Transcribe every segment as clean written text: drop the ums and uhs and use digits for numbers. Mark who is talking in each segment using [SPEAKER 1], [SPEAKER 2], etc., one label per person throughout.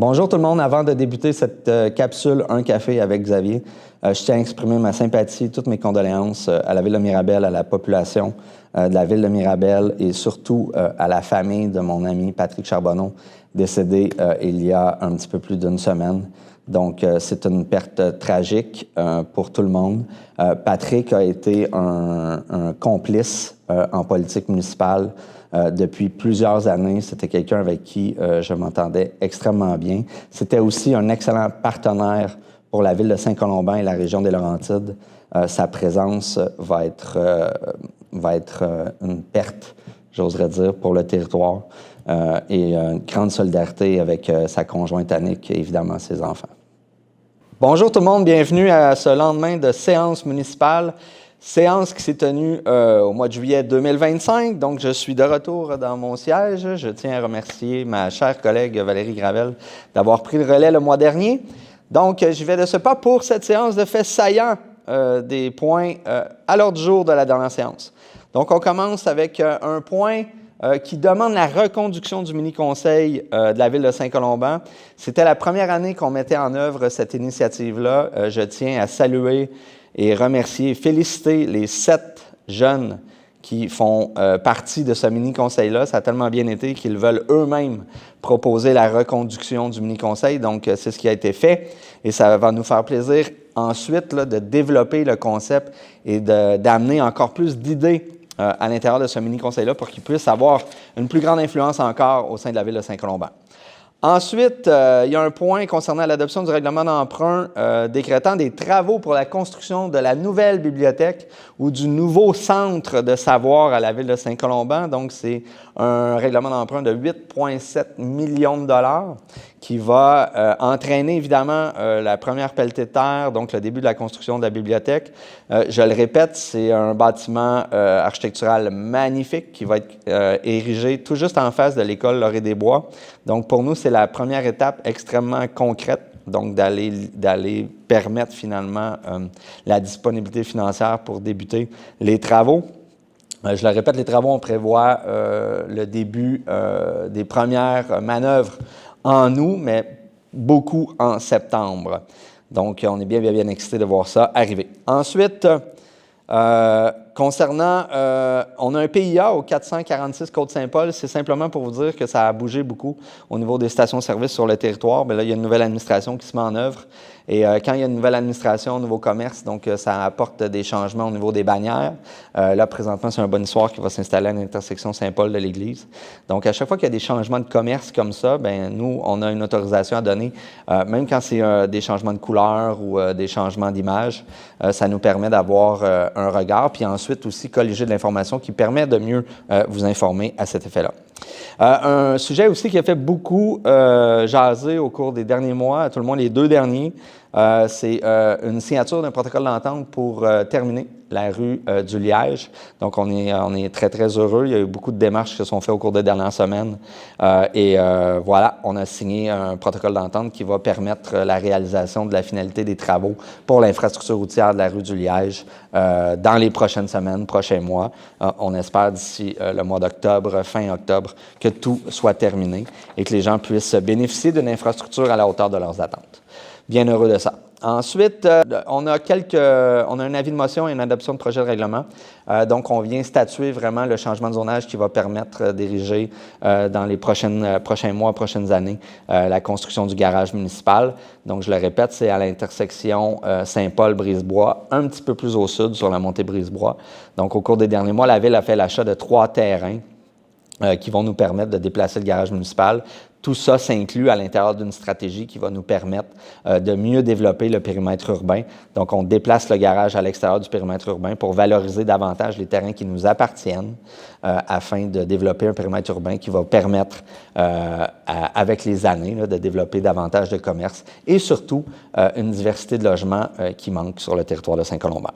[SPEAKER 1] Bonjour tout le monde. Avant de débuter cette capsule Un café avec Xavier, je tiens à exprimer ma sympathie et toutes mes condoléances à la ville de Mirabel, à la population de la ville de Mirabel et surtout à la famille de mon ami Patrick Charbonneau, décédé il y a un petit peu plus d'une semaine. Donc, c'est une perte tragique pour tout le monde. Patrick a été un complice en politique municipale depuis plusieurs années. C'était quelqu'un avec qui je m'entendais extrêmement bien. C'était aussi un excellent partenaire pour la ville de Saint-Colomban et la région des Laurentides. Sa présence va être une perte, j'oserais dire, pour le territoire et une grande solidarité avec sa conjointe Annick et évidemment ses enfants. Bonjour tout le monde, bienvenue à ce lendemain de séance municipale. Séance qui s'est tenue au mois de juillet 2025, donc je suis de retour dans mon siège. Je tiens à remercier ma chère collègue Valérie Gravel d'avoir pris le relais le mois dernier. Donc, j'y vais de ce pas pour cette séance de faits saillants des points à l'ordre du jour de la dernière séance. Donc, on commence avec un point qui demande la reconduction du mini-conseil de la ville de Saint-Colomban. C'était la première année qu'on mettait en œuvre cette initiative-là. Je tiens à saluer et remercier, féliciter les 7 jeunes qui font partie de ce mini-conseil-là. Ça a tellement bien été qu'ils veulent eux-mêmes proposer la reconduction du mini-conseil. Donc, c'est ce qui a été fait et ça va nous faire plaisir ensuite là, de développer le concept et d'amener encore plus d'idées à l'intérieur de ce mini-conseil-là pour qu'ils puissent avoir une plus grande influence encore au sein de la ville de Saint-Colomban. Ensuite, il y a un point concernant l'adoption du règlement d'emprunt décrétant des travaux pour la construction de la nouvelle bibliothèque ou du nouveau centre de savoir à la ville de Saint-Colomban. Donc, c'est un règlement d'emprunt de 8,7 millions de dollars qui va entraîner évidemment la première pelletée de terre, donc le début de la construction de la bibliothèque. Je le répète, c'est un bâtiment architectural magnifique qui va être érigé tout juste en face de l'école Laurier-des-Bois. Donc, pour nous, c'est la première étape extrêmement concrète, donc d'aller permettre finalement la disponibilité financière pour débuter les travaux. Je le répète, les travaux, on prévoit le début des premières manœuvres en août, mais beaucoup en septembre. Donc, on est bien excités de voir ça arriver. Ensuite, concernant, on a un PIA au 446 Côte-Saint-Paul. C'est simplement pour vous dire que ça a bougé beaucoup au niveau des stations-service sur le territoire. Bien là, il y a une nouvelle administration qui se met en œuvre. Et quand il y a une nouvelle administration, un nouveau commerce, donc ça apporte des changements au niveau des bannières. Là, présentement, c'est un Bonnissoir qui va s'installer à l'intersection Saint-Paul de l'Église. Donc, à chaque fois qu'il y a des changements de commerce comme ça, bien, nous, on a une autorisation à donner, même quand c'est des changements de couleur ou des changements d'image, ça nous permet d'avoir un regard, puis ensuite aussi colliger de l'information qui permet de mieux vous informer à cet effet-là. Un sujet aussi qui a fait beaucoup jaser au cours des derniers mois, à tout le moins les 2 derniers, c'est une signature d'un protocole d'entente pour terminer la rue du Liège. Donc, on est très heureux. Il y a eu beaucoup de démarches qui se sont faites au cours des dernières semaines. Voilà, on a signé un protocole d'entente qui va permettre la réalisation de la finalité des travaux pour l'infrastructure routière de la rue du Liège dans les prochaines semaines, prochains mois. On espère d'ici le mois d'octobre, fin octobre, que tout soit terminé et que les gens puissent bénéficier d'une infrastructure à la hauteur de leurs attentes. Bien heureux de ça. Ensuite, on a un avis de motion et une adoption de projet de règlement. Donc, on vient statuer vraiment le changement de zonage qui va permettre d'ériger dans les prochains mois, prochaines années, la construction du garage municipal. Donc, je le répète, c'est à l'intersection Saint-Paul-Brisebois, un petit peu plus au sud sur la montée Brisebois. Donc, au cours des derniers mois, la Ville a fait l'achat de 3 terrains qui vont nous permettre de déplacer le garage municipal. Tout ça s'inclut à l'intérieur d'une stratégie qui va nous permettre de mieux développer le périmètre urbain. Donc, on déplace le garage à l'extérieur du périmètre urbain pour valoriser davantage les terrains qui nous appartiennent afin de développer un périmètre urbain qui va permettre, avec les années, là, de développer davantage de commerces et surtout une diversité de logements qui manque sur le territoire de Saint-Colomban.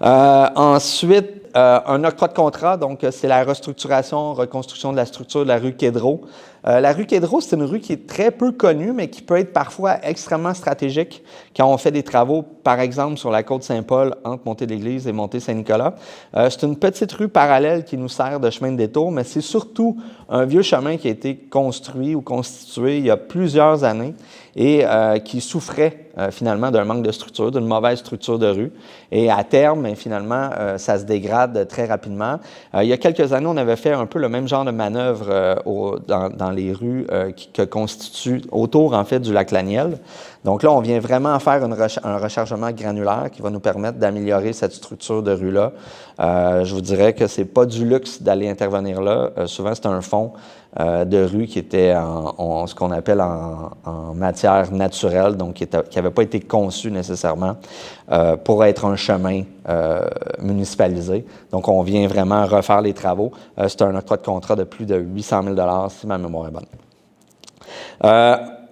[SPEAKER 1] Ensuite, un octroi de contrat, donc c'est la reconstruction de la structure de la rue Quédreau. La rue Quédreau, c'est une rue qui est très peu connue, mais qui peut être parfois extrêmement stratégique quand on fait des travaux, par exemple, sur la côte Saint-Paul, entre Montée-de-l'Église et Montée-Saint-Nicolas. C'est une petite rue parallèle qui nous sert de chemin de détour, mais c'est surtout un vieux chemin qui a été construit ou constitué il y a plusieurs années et qui souffrait finalement d'un manque de structure, d'une mauvaise structure de rue. Et à terme, finalement, ça se dégrade très rapidement. Il y a quelques années, on avait fait un peu le même genre de manœuvre dans les rues qui constituent autour, en fait, du lac Laniel. Donc là, on vient vraiment faire un rechargement granulaire qui va nous permettre d'améliorer cette structure de rue-là. Je vous dirais que c'est pas du luxe d'aller intervenir là. Souvent, c'est un fond de rue qui était ce qu'on appelle en matière naturelle, donc qui n'avait pas été conçu nécessairement pour être un chemin municipalisé. Donc, on vient vraiment refaire les travaux. C'est un octroi de contrat de plus de 800 000 $ si ma mémoire est bonne.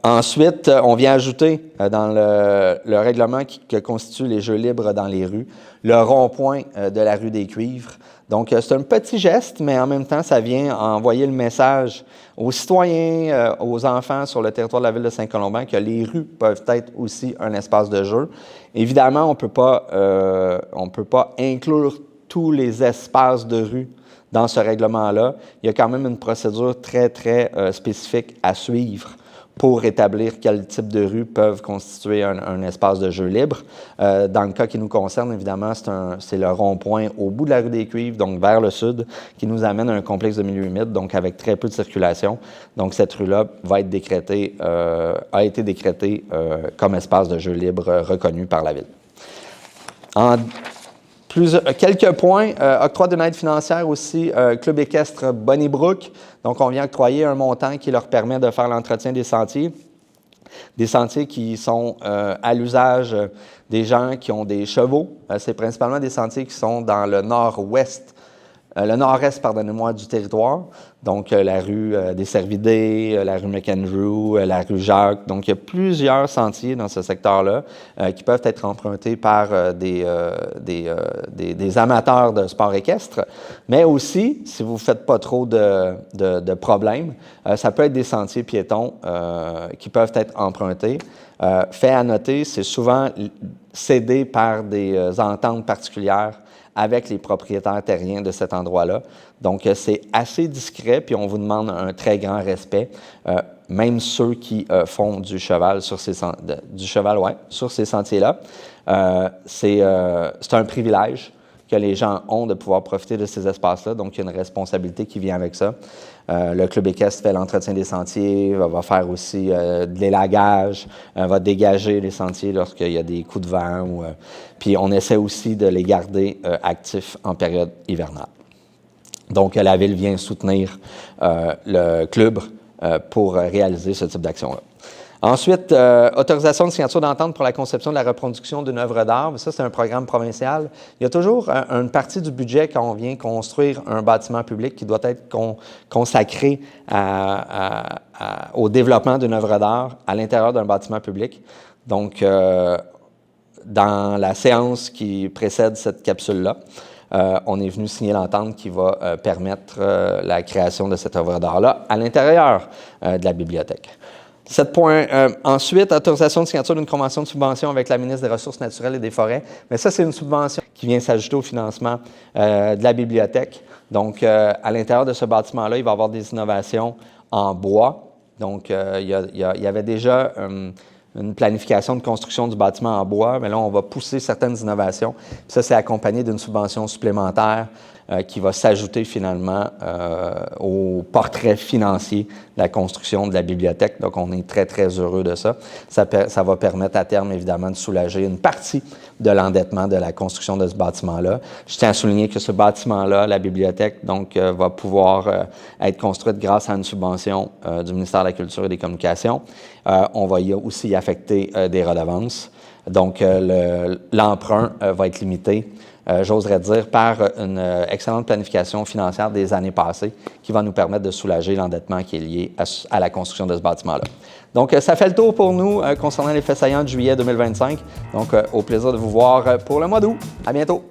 [SPEAKER 1] Ensuite, on vient ajouter dans le règlement qui constitue les jeux libres dans les rues, le rond-point de la rue des Cuivres. Donc, c'est un petit geste, mais en même temps, ça vient envoyer le message aux citoyens, aux enfants sur le territoire de la ville de Saint-Colomban que les rues peuvent être aussi un espace de jeu. Évidemment, on peut pas inclure tous les espaces de rue dans ce règlement-là. Il y a quand même une procédure très, très spécifique à suivre pour établir quel type de rues peuvent constituer un espace de jeu libre. Dans le cas qui nous concerne, évidemment, c'est le rond-point au bout de la rue des Cuivres, donc vers le sud, qui nous amène à un complexe de milieu humide, donc avec très peu de circulation. Donc, cette rue-là a été décrétée comme espace de jeu libre reconnu par la ville. Quelques points. Octroi d'une aide financière aussi, Club équestre Bonnybrook. Donc, on vient octroyer un montant qui leur permet de faire l'entretien des sentiers. Des sentiers qui sont à l'usage des gens qui ont des chevaux. C'est principalement des sentiers qui sont dans le nord-est, pardonnez-moi, du territoire. Donc, la rue des Cervidés, la rue McAndrew, la rue Jacques. Donc, il y a plusieurs sentiers dans ce secteur-là qui peuvent être empruntés par des amateurs de sport équestre. Mais aussi, si vous ne faites pas trop de problèmes, ça peut être des sentiers piétons qui peuvent être empruntés. Fait à noter, c'est souvent cédé par des ententes particulières avec les propriétaires terriens de cet endroit-là. Donc, c'est assez discret, puis on vous demande un très grand respect. Même ceux qui font du cheval sur ces sentiers-là. C'est un privilège que les gens ont de pouvoir profiter de ces espaces-là. Donc, il y a une responsabilité qui vient avec ça. Le Club équestre fait l'entretien des sentiers, va faire aussi de l'élagage, va dégager les sentiers lorsqu'il y a des coups de vent. Puis, on essaie aussi de les garder actifs en période hivernale. Donc, la Ville vient soutenir le club pour réaliser ce type d'action-là. Ensuite, autorisation de signature d'entente pour la conception de la reproduction d'une œuvre d'art. Ça, c'est un programme provincial. Il y a toujours une partie du budget quand on vient construire un bâtiment public qui doit être consacré au développement d'une œuvre d'art à l'intérieur d'un bâtiment public. Donc, dans la séance qui précède cette capsule-là, on est venu signer l'entente qui va permettre la création de cette œuvre d'art-là à l'intérieur de la bibliothèque. Ensuite, autorisation de signature d'une convention de subvention avec la ministre des Ressources naturelles et des Forêts. Mais ça, c'est une subvention qui vient s'ajouter au financement de la bibliothèque. Donc, à l'intérieur de ce bâtiment-là, il va y avoir des innovations en bois. Donc, il y avait déjà une planification de construction du bâtiment en bois, mais là, on va pousser certaines innovations. Puis ça, c'est accompagné d'une subvention supplémentaire qui va s'ajouter finalement au portrait financier de la construction de la bibliothèque. Donc, on est très, très heureux de ça. Ça va permettre à terme, évidemment, de soulager une partie de l'endettement de la construction de ce bâtiment-là. Je tiens à souligner que ce bâtiment-là, la bibliothèque, donc, va pouvoir être construite grâce à une subvention du ministère de la Culture et des Communications. On va aussi y affecter des redevances. Donc, l'emprunt va être limité, j'oserais dire, par une excellente planification financière des années passées qui va nous permettre de soulager l'endettement qui est lié à la construction de ce bâtiment-là. Donc, ça fait le tour pour nous concernant les faits saillants de juillet 2025. Donc, au plaisir de vous voir pour le mois d'août. À bientôt!